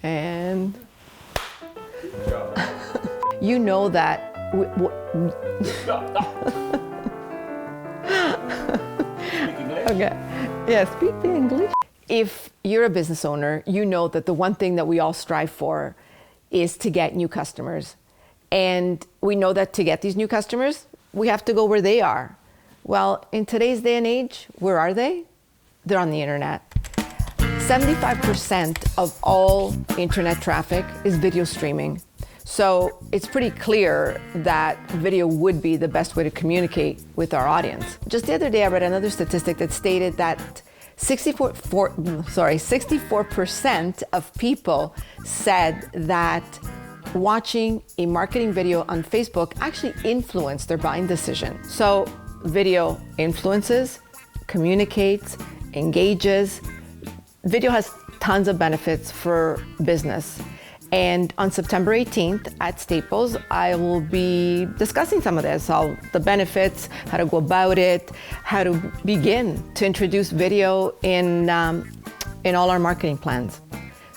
And you know that. Okay. Yeah, speak the English. If you're a business owner, you know that the one thing that we all strive for is to get new customers. And we know that to get these new customers, we have to go where they are. Well, in today's day and age, where are they? They're on the internet. 75% of all internet traffic is video streaming. So it's pretty clear that video would be the best way to communicate with our audience. Just the other day, I read another statistic that stated that 64% of people said that watching a marketing video on Facebook actually influenced their buying decision. So video influences, communicates, engages. Video has tons of benefits for business. And on September 18th at Staples, I will be discussing some of this, all the benefits, how to go about it, how to begin to introduce video in all our marketing plans.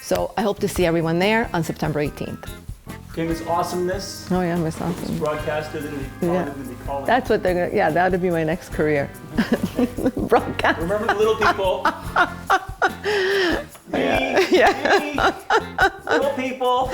So I hope to see everyone there on September 18th. Okay, Miss Awesomeness. Oh yeah, Miss Awesome. It's broadcasted and Yeah. they call it. That's what they're gonna, yeah, that would be my next career. Broadcast. Remember the little people. Me, Yeah. me, little people.